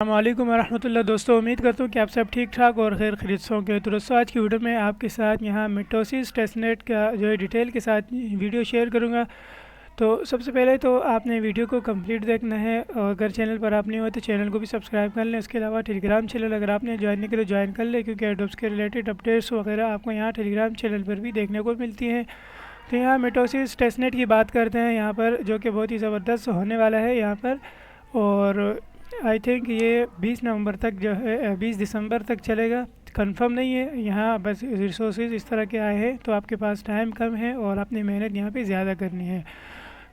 अस्सलामुअलैकुम वरहमतुल्लाह। दोस्तों, उम्मीद करता हूँ कि आप सब ठीक ठाक और खैर खैरियत से होंगे। तो दोस्तों, आज की वीडियो में आपके साथ यहाँ मिटोसिस टेस्टनेट का जो है डिटेल के साथ वीडियो शेयर करूँगा। तो सबसे पहले तो आपने वीडियो को कंप्लीट देखना है, और अगर चैनल पर आप नहीं हो तो चैनल को भी सब्सक्राइब कर लें। उसके अलावा टेलीग्राम चैनल अगर आपने ज्वाइन नहीं किया तो ज्वाइन कर लें, क्योंकि एडोब्स के रिलेटेड अपडेट्स वगैरह आपको यहाँ टेलीग्राम चैनल पर भी देखने को मिलती हैं। तो यहाँ मिटोसिस टेस्टनेट की बात करते हैं यहाँ पर, जो कि बहुत ही ज़बरदस्त होने वाला है यहाँ पर। और आई थिंक ये 20 नवंबर तक जो है 20 दिसंबर तक चलेगा, कंफर्म नहीं है। यहाँ बस रिसोर्सेज इस तरह के आए हैं, तो आपके पास टाइम कम है और अपनी मेहनत यहाँ पे ज़्यादा करनी है।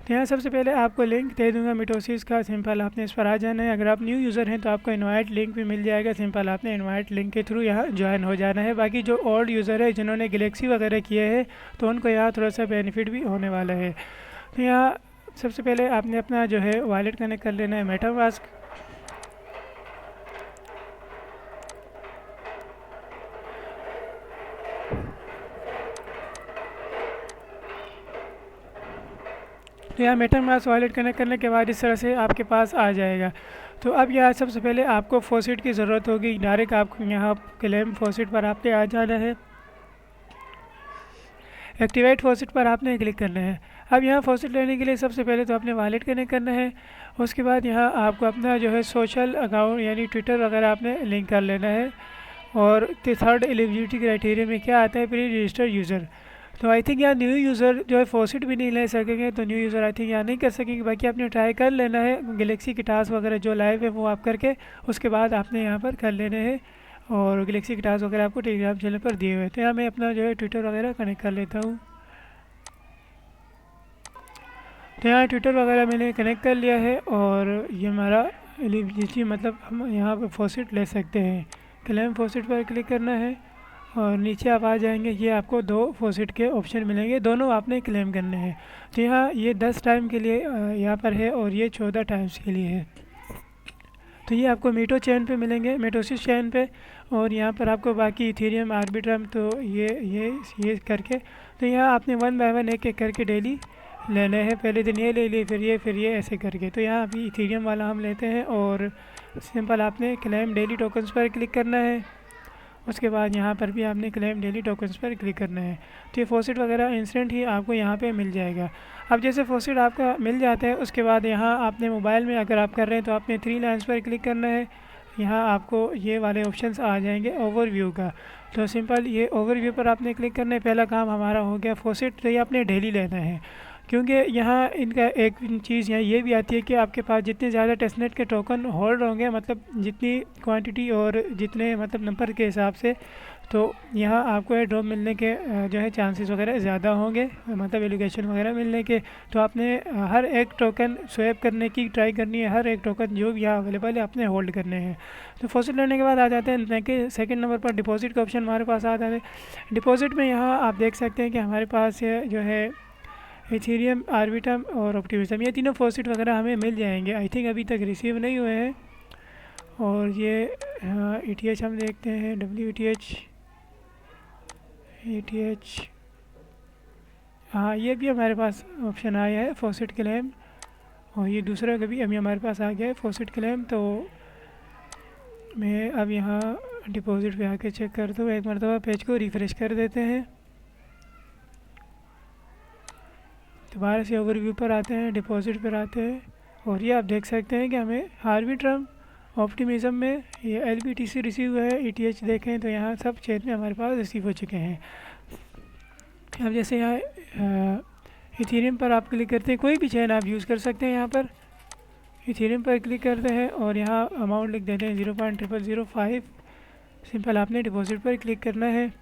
तो यहाँ सबसे पहले आपको लिंक दे दूँगा मिटोसिस का। सिंपल आपने इस पर आ जाना है। अगर आप न्यू यूज़र हैं तो आपको इनवाइट लिंक भी मिल जाएगा। सिंपल आपने इनवाइट लिंक के थ्रू यहाँ ज्वाइन हो जाना है। बाकी जो ओल्ड यूज़र है जिन्होंने गैलेक्सी वगैरह किए हैं तो उनको यहाँ थोड़ा सा बेनिफिट भी होने वाला है। तो यहाँ सबसे पहले आपने अपना जो है वॉलेट कनेक्ट कर लेना है मेटामास्क। तो यहाँ मेटामास्क वॉलेट कनेक्ट करने के बाद इस तरह से आपके पास आ जाएगा। तो अब यहाँ सबसे पहले आपको फॉसिट की ज़रूरत होगी। डायरेक्ट आपको यहाँ क्लेम फॉसिट पर आपने आ जाना है। एक्टिवेट फॉसिट पर आपने क्लिक करना है। अब यहाँ फॉसिट लेने के लिए सबसे पहले तो आपने वॉलेट कनेक्ट करना है। उसके बाद यहाँ आपको अपना जो है सोशल अकाउंट यानी ट्विटर वगैरह आपने लिंक कर लेना है। और थर्ड एलिजिबिलिटी क्राइटेरिया में क्या आता है, प्री रजिस्टर्ड यूज़र। तो आई थिंक यहाँ न्यू यूज़र जो है फॉसिट भी नहीं ले सकेंगे, तो न्यू यूज़र आई थिंक यहाँ नहीं कर सकेंगे। बाकी आपने ट्राई कर लेना है। गैलेक्सी की टास्क वगैरह जो लाइव है वो आप करके उसके बाद आपने यहाँ पर कर लेने हैं। और गैलेक्सी की टास्क वगैरह आपको टेलीग्राम चैनल पर दिए हुए हैं। तो यहाँ मैं अपना जो है ट्विटर वगैरह कनेक्ट कर लेता हूँ। तो यहाँ ट्विटर वगैरह मैंने कनेक्ट कर लिया है, और ये हमारा एलिजिबिलिटी मतलब हम यहाँ पर फॉसिट ले सकते हैं। क्लेम फॉसिट पर क्लिक करना है और नीचे आप आ जाएंगे। ये आपको 2 फॉसिट के ऑप्शन मिलेंगे, दोनों आपने क्लेम करने हैं। तो यहाँ ये 10 टाइम के लिए यहाँ पर है, और ये 14 टाइम्स के लिए है। तो ये आपको मीटो चैन पे मिलेंगे, मिटोसिस चैन पे। और यहाँ पर आपको बाकी इथेरियम, आर्बिट्रम, तो ये करके तो यहाँ आपने 1 बाय 1 एक एक करके डेली लेने हैं। पहले दिन ये ले लिए, फिर ये ऐसे करके। तो यहाँ अभी इथेरियम वाला हम लेते हैं, और सिंपल आपने क्लेम डेली टोकन्स पर क्लिक करना है। उसके बाद यहाँ पर भी आपने क्लेम डेली टोकन्स पर क्लिक करना है। तो ये फॉसिट वगैरह इंस्टेंट ही आपको यहाँ पे मिल जाएगा। अब जैसे फॉसिट आपका मिल जाता है, उसके बाद यहाँ आपने मोबाइल में अगर आप कर रहे हैं तो आपने 3 लाइन्स पर क्लिक करना है। यहाँ आपको ये वाले ऑप्शंस आ जाएंगे ओवरव्यू का। तो सिंपल ये ओवरव्यू पर आपने क्लिक करना है। पहला काम हमारा हो गया फॉसिट। तो ये आपने डेली लेना है, क्योंकि यहाँ इनका एक चीज़ यहाँ ये भी आती है कि आपके पास जितने ज़्यादा टेस्टनेट के टोकन होल्ड होंगे, मतलब जितनी क्वांटिटी और जितने मतलब नंबर के हिसाब से, तो यहाँ आपको ये ड्रॉप मिलने के जो है चांसेस वगैरह ज़्यादा होंगे, मतलब एलोकेशन वगैरह मिलने के। तो आपने हर एक टोकन स्वैप करने की ट्राई करनी है। हर एक टोकन जो भी यहाँ अवेलेबल है आपने होल्ड करने हैं। तो फॉसिट लेने के बाद आ जाते हैं कि सेकंड नंबर पर डिपॉजिट का ऑप्शन हमारे पास आता है। डिपॉजिट में यहाँ आप देख सकते हैं कि हमारे पास जो है इथेरियम, आर्बिट्रम और ऑप्टिमिज्म, ये तीनों फॉसिट वगैरह हमें मिल जाएंगे। आई थिंक अभी तक रिसीव नहीं हुए हैं। और ये ETH हम देखते हैं, WETH, ETH, हाँ ये भी हमारे पास ऑप्शन आया है फॉसिट क्लेम। और ये दूसरा का भी अभी हमारे पास आ गया है फॉसिट क्लेम। तो मैं अब यहाँ डिपॉजिट पे आके चेक करता हूँ। एक मरतबा पेज को रिफ़्रेश कर देते हैं। दोबारा से ओवरव्यू पर आते हैं, डिपॉजिट पर आते हैं, और ये आप देख सकते हैं कि हमें आर्बिट्रम, ऑप्टिमिज्म में ये LBTC रिसीव हुआ है। ETH देखें तो यहाँ सब चेन में हमारे पास रिसीव हो चुके हैं। अब जैसे यहाँ इथेरियम पर आप क्लिक करते हैं, कोई भी चेन आप यूज़ कर सकते हैं। यहाँ पर इथेरियम पर क्लिक करते हैं और यहाँ अमाउंट लिख देते हैं 0.0005। सिंपल आपने डिपॉजिट पर क्लिक करना है।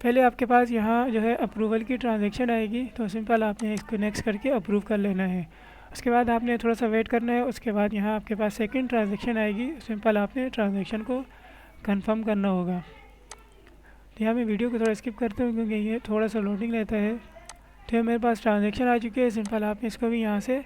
पहले आपके पास यहाँ जो है अप्रूवल की ट्रांजैक्शन आएगी, तो सिंपल आपने इसको नेक्स्ट करके अप्रूव कर लेना है। उसके बाद आपने थोड़ा सा वेट करना है। उसके बाद यहाँ आपके पास सेकंड ट्रांजैक्शन आएगी। सिंपल आपने ट्रांजैक्शन को कंफर्म करना होगा। तो यहाँ मैं वीडियो को थोड़ा स्किप करता हूँ क्योंकि ये थोड़ा सा लोडिंग लेता है। तो मेरे पास ट्रांजैक्शन आ चुकी है। सिंपल आपने इसको भी यहाँ से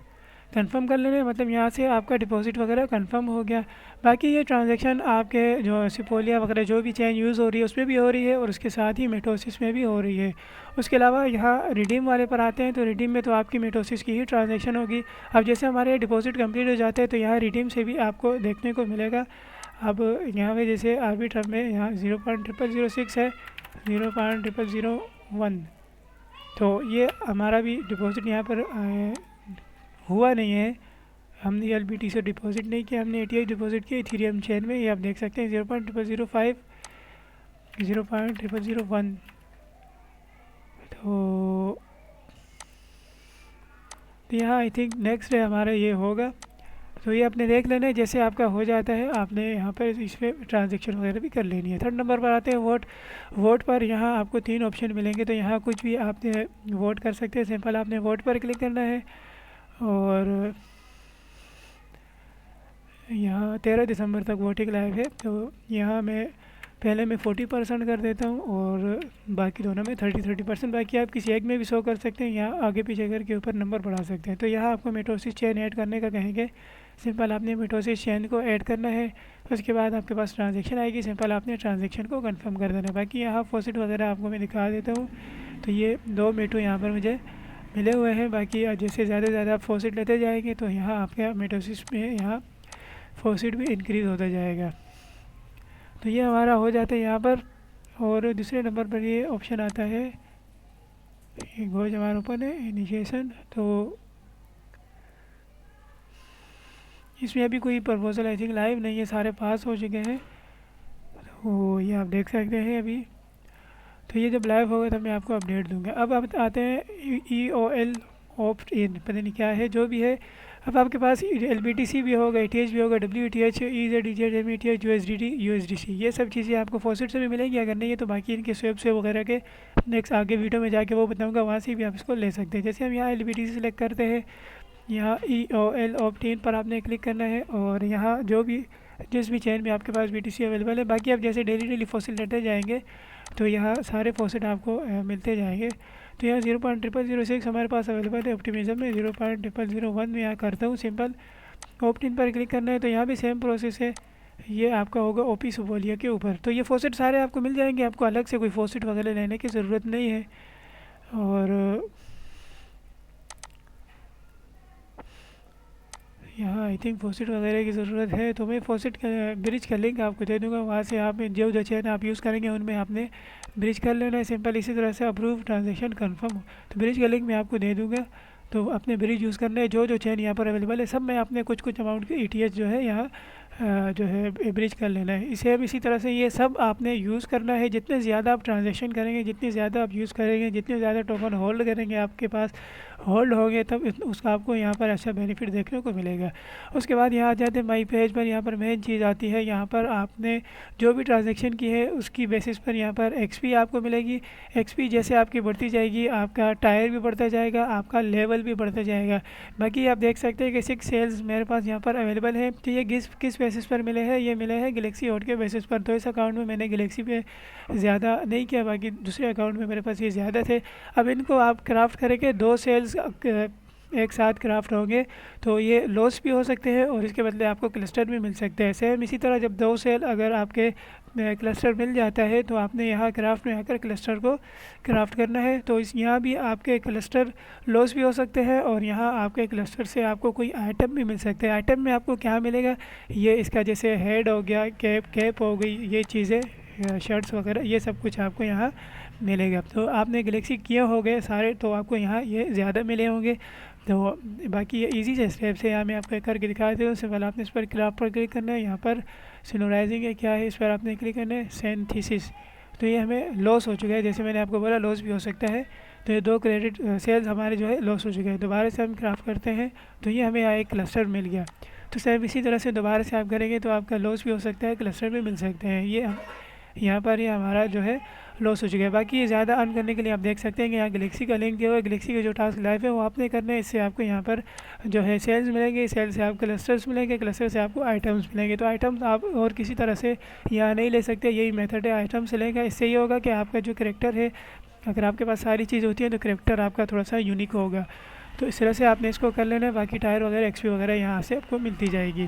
कंफर्म कर लेना है, मतलब यहाँ से आपका डिपॉजिट वगैरह कंफर्म हो गया। बाकी ये ट्रांजैक्शन आपके जो सिपोलिया वगैरह जो भी चेन यूज़ हो रही है उसमें भी हो रही है, और उसके साथ ही मिटोसिस में भी हो रही है। उसके अलावा यहाँ रिडीम वाले पर आते हैं, तो रिडीम में तो आपकी मिटोसिस की ही ट्रांजैक्शन होगी। अब जैसे हमारे डिपॉजिट कंप्लीट हो जाते हैं तो यहाँ रिडीम से भी आपको देखने को मिलेगा अब यहाँ पे जैसे आर्बिट्रम में यहाँ 0.0006 है, 0.001, तो ये हमारा भी डिपॉजिट यहाँ पर हुआ नहीं है। हमने एलबीटी से डिपॉजिट नहीं किया, हमने एटीएच डिपॉजिट किया इथेरियम चेन में। ये आप देख सकते हैं 0.0005, 0.001। तो यहाँ आई थिंक नेक्स्ट डे हमारा ये होगा। तो ये आपने देख लेना है, जैसे आपका हो जाता है आपने यहाँ पर इसमें ट्रांजेक्शन वगैरह भी कर लेनी है। थर्ड नंबर पर आते हैं वोट। वोट पर यहाँ आपको 3 ऑप्शन मिलेंगे, तो यहाँ कुछ भी आपने वोट कर सकते हैं। सिंपल आपने वोट पर क्लिक करना है और यहाँ 13 दिसंबर तक वोटिंग लाइव है। तो यहाँ मैं पहले मैं 40% कर देता हूँ और बाकी दोनों में 30% बाकी आप किसी एक में भी शो कर सकते हैं। यहाँ आगे पीछे करके ऊपर नंबर बढ़ा सकते हैं। तो यहाँ आपको मिटोसिस चेन ऐड करने का कहेंगे। सिंपल आपने मिटोसिस चेन को ऐड करना है, उसके बाद आपके पास ट्रांजेक्शन आएगी। सिंपल आपने ट्रांजेक्शन को कंफर्म कर देना है। बाकी यहाँ फॉसिट वगैरह आपको मैं दिखा देता हूँ। तो ये 2 मीटो यहाँ पर मुझे मिले हुए हैं। बाकी जैसे ज़्यादा से ज़्यादा आप फॉसिट लेते जाएंगे तो यहाँ आपके मिटोसिस में यहाँ फॉसिट भी इंक्रीज़ होता जाएगा। तो ये हमारा हो जाता है यहाँ पर। और दूसरे नंबर पर ये ऑप्शन आता है गोज हमारे ऊपर है इनिशिएशन। तो इसमें अभी कोई प्रपोजल आई थिंक लाइव नहीं है, सारे पास हो चुके हैं। तो ये आप देख सकते हैं अभी। तो ये जब लाइव होगा तब मैं आपको अपडेट दूंगा। अब आप आते हैं EOL ऑप्ट इन, पता नहीं क्या है, जो भी है। अब आपके पास LBTC भी होगा, ETH भी होगा, WETH, EZ, METH, USDC, ये सब चीज़ें आपको फॉसिट से भी मिलेंगी। अगर नहीं है तो बाकी इनके स्वेप से वगैरह के नेक्स्ट आगे वीडियो में जाके वो बताऊंगा, वहाँ से भी आप इसको ले सकते हैं। जैसे हम यहाँ LBTC सेलेक्ट करते हैं, यहाँ EOL ऑप्ट इन पर आपने क्लिक करना है और यहाँ जो भी जिस भी चेन में आपके पास BTC अवेलेबल है, बाकी आप जैसे डेली फॉसिट लेते जाएंगे तो यहाँ सारे फॉसिट आपको मिलते जाएंगे। तो यहाँ 0.0006 हमारे पास अवेलेबल है ऑप्टिमिज्म में। 0.001 में यहाँ करता हूँ। सिंपल ऑप्ट इन पर क्लिक करना है। तो यहाँ भी सेम प्रोसेस है, ये आपका होगा OP सुबोलिया के ऊपर। तो ये फॉसिट सारे आपको मिल जाएंगे, आपको अलग से कोई फॉसिट वगैरह लेने की ज़रूरत नहीं है। और यहाँ आई थिंक फॉसिट वगैरह की ज़रूरत है, तो मैं फॉसिट का ब्रिज का लिंक आपको दे दूँगा। वहाँ से आप जो चैन आप यूज़ करेंगे उनमें आपने ब्रिज कर लेना है। सिंपल इसी तरह से अप्रूव ट्रांजेक्शन कंफर्म। तो ब्रिज का लिंक मैं आपको दे दूँगा, तो आपने ब्रिज यूज़ करना है। जो चैन यहाँ पर अवेलेबल है सब में आपने कुछ अमाउंट की ETH जो है यहाँ जो है ब्रिज कर लेना है। इसे अब इसी तरह से ये सब आपने यूज़ करना है। जितने ज़्यादा आप ट्रांजेक्शन करेंगे, जितनी ज़्यादा आप यूज़ करेंगे, जितने ज़्यादा टोकन होल्ड करेंगे, आपके पास होल्ड होंगे, तब उसका आपको यहाँ पर अच्छा बेनिफिट देखने को मिलेगा। उसके बाद यहाँ आ जाते हैं माई पेज पर। यहाँ पर मेन चीज़ आती है, यहाँ पर आपने जो भी ट्रांजेक्शन की है उसकी बेसिस पर यहाँ पर XP आपको मिलेगी। XP जैसे आपकी बढ़ती जाएगी, आपका टायर भी बढ़ता जाएगा, आपका लेवल भी बढ़ता जाएगा। बाकी आप देख सकते हैं कि 6 सेल्स मेरे पास यहाँ पर अवेलेबल है। तो ये किस बेसिस पर मिले हैं? ये मिले हैं गैलेक्सी हॉट के बेसिस पर। तो इस अकाउंट में मैंने गैलेक्सी पे ज़्यादा नहीं किया, बाकी दूसरे अकाउंट में मेरे पास ये ज़्यादा थे। अब इनको आप क्राफ्ट करेंगे, 2 सेल्स एक साथ क्राफ्ट होंगे तो ये लॉस भी हो सकते हैं और इसके बदले आपको क्लस्टर भी मिल सकते हैं। सेम इसी तरह जब 2 सेल अगर आपके क्लस्टर मिल जाता है तो आपने यहाँ क्राफ्ट में आकर क्लस्टर को क्राफ्ट करना है। तो इस यहाँ भी आपके क्लस्टर लॉस भी हो सकते हैं और यहाँ आपके क्लस्टर से आपको कोई आइटम भी मिल सकते हैं। आइटम में आपको क्या मिलेगा, ये इसका जैसे हेड हो गया, कैप हो गई, ये चीज़ें, शर्ट्स वगैरह, ये सब कुछ आपको यहाँ मिलेगा। तो आपने गैलेक्सी किए हो गए सारे, तो आपको यहाँ ये ज़्यादा मिले होंगे। तो बाकी ये इजी से स्टेप से यहाँ मैं आपको करके दिखा देता हूँ। सिंपल आपने इस पर क्राफ्ट पर क्लिक करना है। यहाँ पर सिनोराइजिंग है क्या है, इस पर आपने क्लिक करना है। सिंथेसिस, तो ये हमें लॉस हो चुका है, जैसे मैंने आपको बोला लॉस भी हो सकता है। तो ये 2 क्रेडिट सेल्स हमारे जो है लॉस हो चुके हैं। दोबारा से हम क्राफ्ट करते हैं तो ये हमें यहाँ एक क्लस्टर मिल गया। तो सेम इसी तरह से दोबारा से आप करेंगे तो आपका लॉस भी हो सकता है, क्लस्टर भी मिल सकते हैं। ये यहाँ पर ये हमारा जो है लॉस हो चुका है। बाकी ये ज़्यादा अर्न करने के लिए आप देख सकते हैं कि यहाँ गैलेक्सी का लिंक दिया हुआ है। गैलेक्सी के जो टास्क लाइव है वो आपने करना है। इससे आपको यहाँ पर जो है सेल्स मिलेंगे, सेल से आपको क्लस्टर्स मिलेंगे, क्लस्टर से आपको आइटम्स मिलेंगे। तो आइटम्स आप और किसी तरह से यहाँ नहीं ले सकते, यही मेथड है आइटम से लेगा। इससे ये होगा कि आपका जो करेक्टर है, अगर आपके पास सारी चीज़ होती है तो करेक्टर आपका थोड़ा सा यूनिक होगा। तो इस तरह से आपने इसको कर लेना है। बाकी टायर वगैरह XP वगैरह यहाँ से आपको मिलती जाएगी।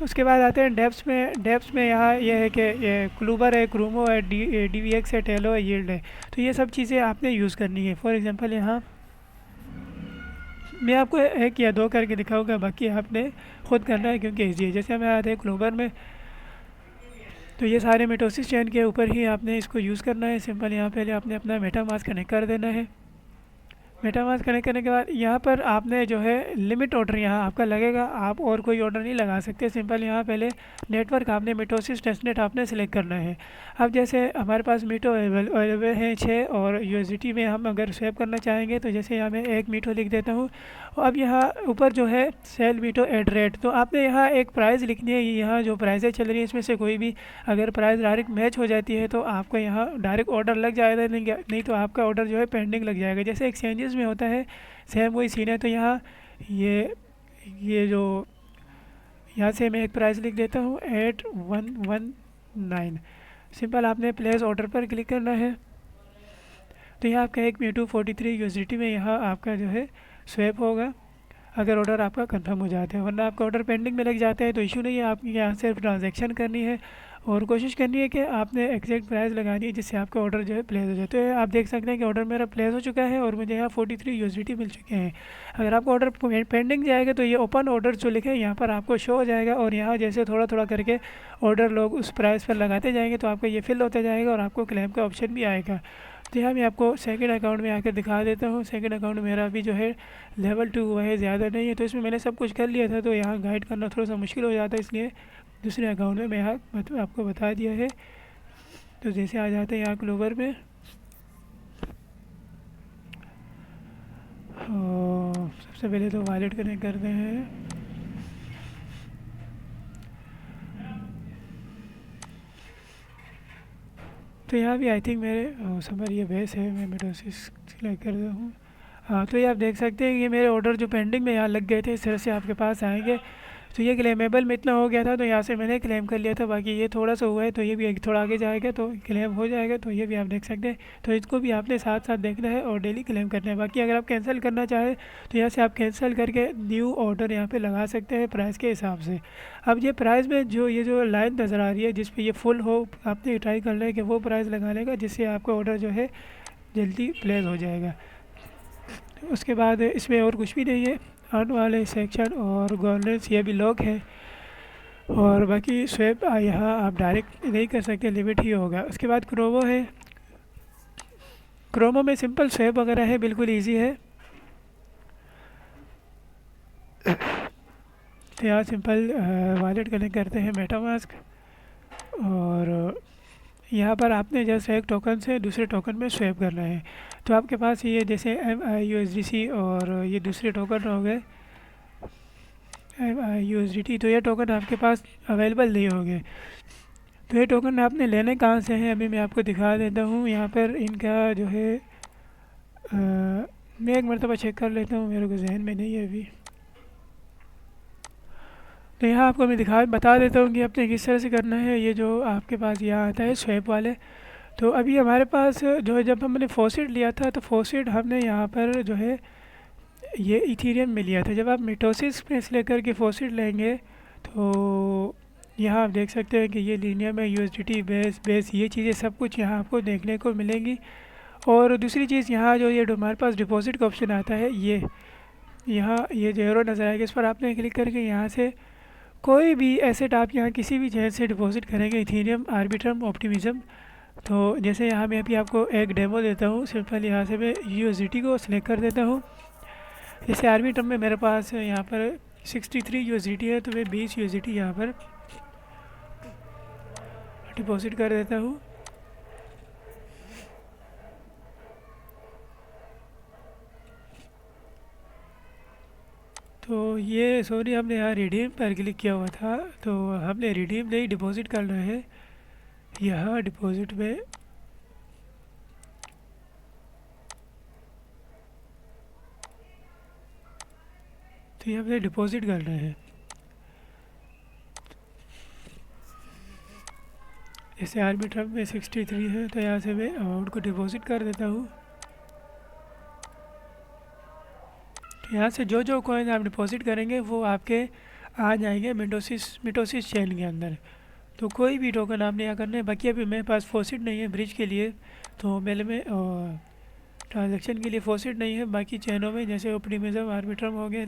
उसके बाद आते हैं डेप्स में यहाँ ये है कि ये क्लूबर है, क्रूमो है, DVX है, टेलो है, यील्ड है। तो ये सब चीज़ें आपने यूज़ करनी है। फॉर एग्जांपल यहाँ मैं आपको 1 या 2 करके दिखाऊंगा, बाकी आपने खुद करना है क्योंकि ईजी है। जैसे हमें आते हैं क्लूबर में, तो ये सारे मिटोसिस चेन के ऊपर ही आपने इसको यूज़ करना है। सिंपल यहाँ पहले आपने अपना मेटामास्क कनेक्ट कर देना है। मेटामास्क कनेक्ट करने के बाद यहाँ पर आपने जो है लिमिट ऑर्डर यहाँ आपका लगेगा, आप और कोई ऑर्डर नहीं लगा सकते। सिंपल यहाँ पहले नेटवर्क आपने मिटोसिस टेस्टनेट आपने सेलेक्ट करना है। अब जैसे हमारे पास मीटो अवेलेबल हैं 6 और यूएसडीटी में हम अगर स्वैप करना चाहेंगे तो जैसे यहाँ मैं एक मीटो लिख देता हूँ। अब यहाँ ऊपर जो है सेल मीटो एट रेट, तो आपने यहाँ एक प्राइस लिखनी है। यहाँ जो प्राइसें चल रही है इसमें से कोई भी अगर प्राइस डायरेक्ट मैच हो जाती है तो आपको यहाँ डायरेक्ट ऑर्डर लग जाएगा, नहीं तो आपका ऑर्डर जो है पेंडिंग लग जाएगा। जैसे एक्सचेंजेस में होता है सेम वही सीन है। तो यहाँ ये जो यहाँ से मैं एक प्राइस लिख देता हूँ 8119। सिंपल आपने प्लेस ऑर्डर पर क्लिक करना है। तो यहाँ आपका एक मीटू 43 यूएसडीटी में यहाँ आपका जो है स्वैप होगा अगर ऑर्डर आपका कंफर्म हो जाता है, वरना आपका ऑर्डर पेंडिंग में लग जाता है तो इशू नहीं है। आपकी यहाँ सिर्फ ट्रांजैक्शन करनी है और कोशिश करनी है कि आपने एग्जैक्ट प्राइस लगानी है जिससे आपका ऑर्डर जो है प्लेस हो जाए। तो आप देख सकते हैं कि ऑर्डर मेरा प्लेस हो चुका है और मुझे यहाँ 43 यूएसडीटी मिल चुके हैं। अगर आपका ऑर्डर पेंडिंग जाएगा तो ये ओपन ऑर्डर जो लिखे हैं यहाँ पर आपको शो हो जाएगा और यहाँ जैसे थोड़ा थोड़ा करके ऑर्डर लोग उस प्राइस पर लगाते जाएंगे तो आपका ये फिल होता जाएगा और आपको क्लेम का ऑप्शन भी आएगा। तो यहाँ मैं आपको सेकंड अकाउंट में आकर दिखा देता हूँ। सेकंड अकाउंट मेरा अभी जो है लेवल 2 हुआ है, ज़्यादा नहीं है, तो इसमें मैंने सब कुछ कर लिया था तो यहाँ गाइड करना थोड़ा सा मुश्किल हो जाता है, इसलिए दूसरे अकाउंट में मैं यहाँ आपको बता दिया है। तो जैसे आ जाते हैं यहाँ क्लोवर में, सबसे पहले तो वॉलेट कनेक्ट करते हैं। तो यहाँ भी आई थिंक मेरे समर ये बेस है, मैं मिटोसिस सिलेक्ट कर रहा हूँ। हाँ, तो ये आप देख सकते हैं ये मेरे ऑर्डर जो पेंडिंग में यहाँ लग गए थे इस तरह से आपके पास आएंगे। तो ये क्लेमेबल में इतना हो गया था तो यहाँ से मैंने क्लेम कर लिया था, बाकी ये थोड़ा सा हुआ है तो ये भी थोड़ा आगे जाएगा तो क्लेम हो जाएगा। तो ये भी आप देख सकते हैं। तो इसको भी आपने साथ साथ देखना है और डेली क्लेम करना है। बाकी अगर आप कैंसिल करना चाहें तो यहाँ से आप कैंसिल करके न्यू ऑर्डर यहाँ पे लगा सकते हैं प्राइस के हिसाब से। अब ये प्राइस में जो लाइन नज़र आ रही है जिस पे ये फुल हो, आपने ट्राई करना है कि वो प्राइस लगा लेगा जिससे आपका ऑर्डर जो है जल्दी प्लेस हो जाएगा। उसके बाद इसमें और कुछ भी नहीं है। अर्न वाले सेक्शन और गवर्नेंस ये भी लॉक है और बाकी स्वैप यहाँ आप डायरेक्ट नहीं कर सकते, लिमिट ही होगा। उसके बाद क्रोमो है। क्रोमो में सिंपल स्वैप वगैरह है, बिल्कुल इजी है। तो यहाँ सिंपल वॉलेट कनेक्ट करते हैं मेटामास्क और यहाँ पर आपने जैसे एक टोकन से दूसरे टोकन में स्वैप करना है। तो आपके पास ये जैसे MIUSDC और ये दूसरे टोकन हो गए MIUSDT, तो ये टोकन आपके पास अवेलेबल नहीं होंगे। तो ये टोकन आपने लेने कहाँ से हैं अभी मैं आपको दिखा देता हूँ। यहाँ पर इनका जो है मैं एक मरतबा चेक कर लेता हूँ, मेरे को जहन में नहीं है अभी। तो यहाँ आपको मैं बता देता हूँ कि आपने किस तरह से करना है। ये जो आपके पास यहाँ आता है स्वैप वाले, तो अभी हमारे पास जो है जब हमने फॉसिट लिया था तो फॉसिट हमने यहाँ पर जो है ये इथीरियम में लिया था। जब आप मिटोसिस में से लेकर के फॉसिट लेंगे तो यहाँ आप देख सकते हैं कि ये लीनियम है, USDT बेस ये चीज़ें सब कुछ यहाँ आपको देखने को मिलेंगी। और दूसरी चीज़ यहाँ जो ये हमारे पास डिपॉजिट का ऑप्शन आता है, यहाँ ये जो एरो नज़र आएगा इस पर आपने क्लिक करके यहाँ से कोई भी एसेट आप यहाँ किसी भी जगह से डिपॉजिट करेंगे, इथीरियम, आर्बिट्रम, ऑप्टिमिज्म। तो जैसे यहाँ मैं अभी आपको एक डेमो देता हूँ। सिंपल यहाँ से मैं USDT को सिलेक्ट कर देता हूँ। जैसे आर्बिट्रम में मेरे पास यहाँ पर 63 USDT है तो मैं 20 USDT यहाँ पर डिपॉजिट कर देता हूँ। तो ये सॉरी हमने यहाँ रिडीम पर क्लिक किया हुआ था, तो हमने रिडीम नहीं डिपॉजिट करना है। यहाँ डिपॉजिट में तो ये हमने डिपॉजिट करना है। जैसे आर्बिट्रम में 63 है तो यहाँ से मैं अमाउंट को डिपॉजिट कर देता हूँ। यहाँ से जो कॉइन आप डिपॉजिट करेंगे वो आपके आ जाएंगे मिटोसिस चेन के अंदर। तो कोई भी टोकन आपने यहाँ करना है। बाकी अभी मेरे पास फॉसिट नहीं है ब्रिज के लिए, तो मेरे में ट्रांजैक्शन के लिए फॉसिट नहीं है। बाकी चैनों में जैसे ऑप्टिमिज्म, आर्बिट्रम हो गए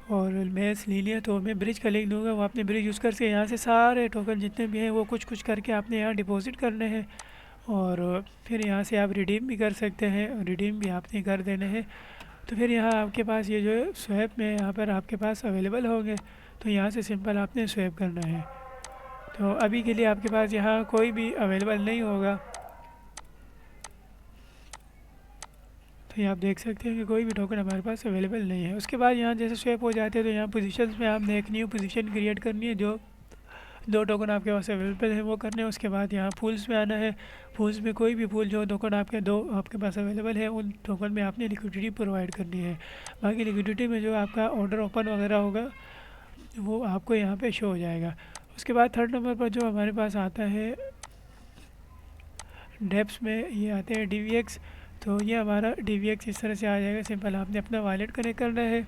और मैथ्स ले लिया, तो मैं ब्रिज का लिंक दूंगा, वो आपने ब्रिज यूज़ करके यहाँ से सारे टोकन जितने भी हैं वो कुछ कुछ करके आपने यहाँ डिपॉजिट करने हैं, और फिर यहाँ से आप रिडीम भी कर सकते हैं, रिडीम भी आपने कर देने हैं। तो फिर यहाँ आपके पास ये जो है स्वैप में यहाँ पर आपके पास अवेलेबल होंगे, तो यहाँ से सिंपल आपने स्वैप करना है। तो अभी के लिए आपके पास यहाँ कोई भी अवेलेबल नहीं होगा, तो ये आप देख सकते हैं कि कोई भी टोकन हमारे पास अवेलेबल नहीं है। उसके बाद यहाँ जैसे स्वैप हो जाते हैं तो यहाँ पोजीशंस में आपने एक न्यू पोजीशन क्रिएट करनी है, जो दो टोकन आपके पास अवेलेबल है वो करने हैं। उसके बाद यहाँ पूल्स में आना है, पूल्स में कोई भी पूल जो टोकन आपके पास अवेलेबल है उन टोकन में आपने लिक्विडिटी प्रोवाइड करनी है। बाकी लिक्विडिटी में जो आपका ऑर्डर ओपन वगैरह होगा वो आपको यहाँ पे शो हो जाएगा। उसके बाद थर्ड नंबर पर जो हमारे पास आता है डेप्स में, ये आते हैं DVX। तो ये हमारा DVX इस तरह से आ जाएगा। सिंपल आपने अपना वॉलेट कनेक्ट करना है,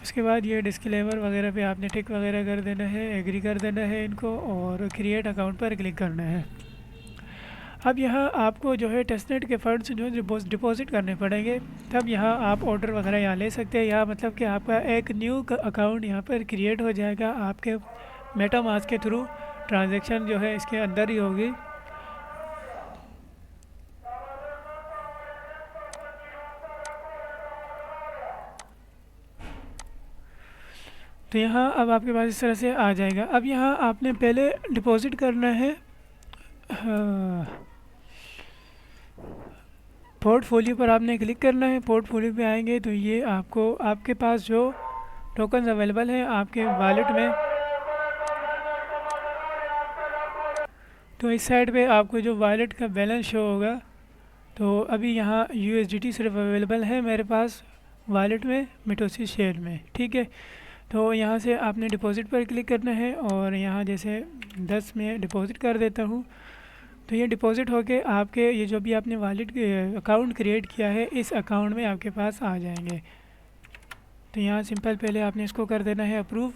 उसके बाद ये डिस्क्लेमर वगैरह पे आपने टिक वगैरह कर देना है, एग्री कर देना है इनको, और क्रिएट अकाउंट पर क्लिक करना है। अब यहाँ आपको जो है टेस्टनेट के फंड्स जो डिपॉजिट करने पड़ेंगे, तब यहाँ आप ऑर्डर वगैरह यहाँ ले सकते हैं। यहाँ मतलब कि आपका एक न्यू अकाउंट यहाँ पर क्रिएट हो जाएगा आपके मेटामास्क के थ्रू। ट्रांजैक्शन जो है इसके अंदर ही होगी। तो यहाँ अब आपके पास इस तरह से आ जाएगा। अब यहाँ आपने पहले डिपॉजिट करना है पोर्टफोलियो पर आपने क्लिक करना है। पोर्टफोलियो पे आएंगे तो ये आपको आपके पास जो टोकन्स अवेलेबल हैं आपके वॉलेट में, तो इस साइड पे आपको जो वॉलेट का बैलेंस शो होगा। तो अभी यहाँ USDT सिर्फ अवेलेबल है मेरे पास वॉलेट में मिटोसिस शेयर में, ठीक है। तो यहाँ से आपने डिपॉजिट पर क्लिक करना है, और यहाँ जैसे 10 में डिपॉजिट कर देता हूँ। तो ये डिपॉजिट होके आपके ये जो भी आपने वॉलेट अकाउंट क्रिएट किया है इस अकाउंट में आपके पास आ जाएंगे। तो यहाँ सिंपल पहले आपने इसको कर देना है अप्रूव।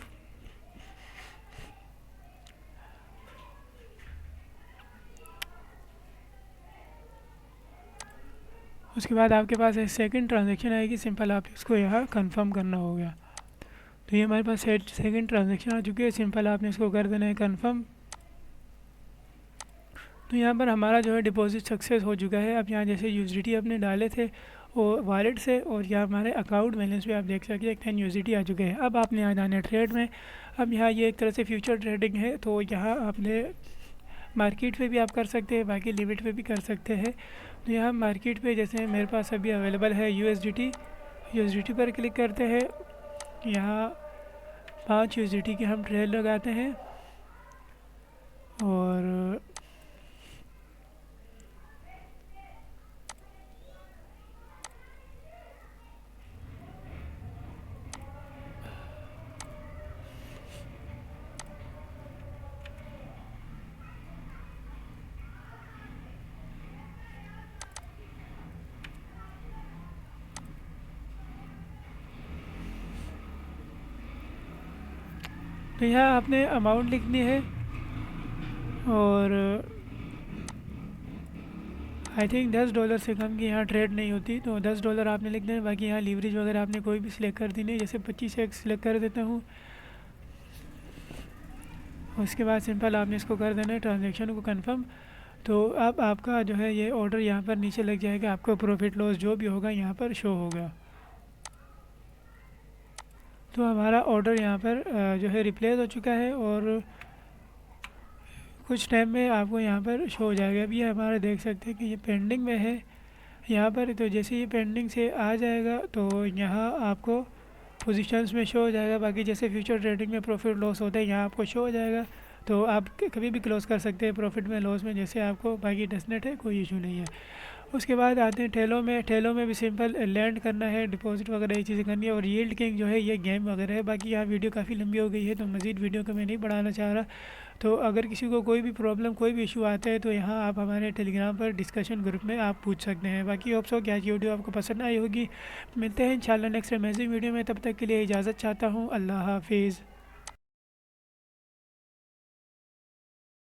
उसके बाद आपके पास एक सेकंड ट्रांजैक्शन आएगी, सिंपल आप इसको यहाँ कंफर्म करना होगा। तो ये हमारे पास सेकंड ट्रांजैक्शन आ चुकी है, सिंपल आपने इसको कर देना है कंफर्म। तो यहाँ पर हमारा जो है डिपॉजिट सक्सेस हो चुका है। अब यहाँ जैसे USDT अपने डाले थे और वॉलेट से, और यहाँ हमारे अकाउंट बैलेंस पे आप देख सकते हैं 10 USDT आ चुके हैं। अब आपने यहाँ जाना है ट्रेड में। अब यहाँ ये एक तरह से फ्यूचर ट्रेडिंग है, तो यहाँ आपने मार्केट पे भी आप कर सकते हैं, बाकी लिमिट पे भी कर सकते हैं। तो यहाँ मार्केट पे जैसे मेरे पास अभी अवेलेबल है USDT पर क्लिक करते हैं। यहाँ 5 USDT के हम ट्रेड लगाते हैं, और तो यहाँ आपने अमाउंट लिखनी है, और आई थिंक $10 से कम की यहाँ ट्रेड नहीं होती, तो $10 आपने लिखना है। बाकी यहाँ लीवरेज वगैरह आपने कोई भी सिलेक्ट कर दी नहीं, जैसे 25x सिलेक्ट कर देता हूँ। उसके बाद सिंपल आपने इसको कर देना है ट्रांजैक्शन को कंफर्म। तो अब आपका जो है ये ऑर्डर यहाँ पर नीचे लग जाएगा, आपको प्रॉफिट लॉस जो भी होगा यहाँ पर शो होगा। तो हमारा ऑर्डर यहाँ पर जो है रिप्लेस हो चुका है, और कुछ टाइम में आपको यहाँ पर शो हो जाएगा। अभी हमारा देख सकते हैं कि ये पेंडिंग में है यहाँ पर। तो जैसे ये पेंडिंग से आ जाएगा तो यहाँ आपको पोजीशंस में शो हो जाएगा। बाकी जैसे फ्यूचर ट्रेडिंग में प्रॉफिट लॉस होता है यहाँ आपको शो हो जाएगा, तो आप कभी भी क्लोज कर सकते हैं प्रॉफिट में लॉस में जैसे आपको। बाकी टेस्टनेट है, कोई इशू नहीं है। उसके बाद आते हैं टेलो में भी सिंपल लैंड करना है, डिपॉजिट वगैरह ये चीज़ें करनी है। और यील्ड किंग जो है ये गेम वगैरह है। बाकी यहाँ वीडियो काफ़ी लंबी हो गई है, तो मज़ीद वीडियो को मैं नहीं बढ़ाना चाह रहा। तो अगर किसी को कोई भी प्रॉब्लम कोई भी इशू आता है तो यहाँ आप हमारे टेलीग्राम पर डिस्कशन ग्रुप में आप पूछ सकते हैं। बाकी होप सो कि आज की वीडियो आपको पसंद आई होगी। मिलते हैं इंशाल्लाह नेक्स्ट अमेजिंग वीडियो में, तब तक के लिए इजाज़त चाहता हूँ। अल्लाह हाफिज़।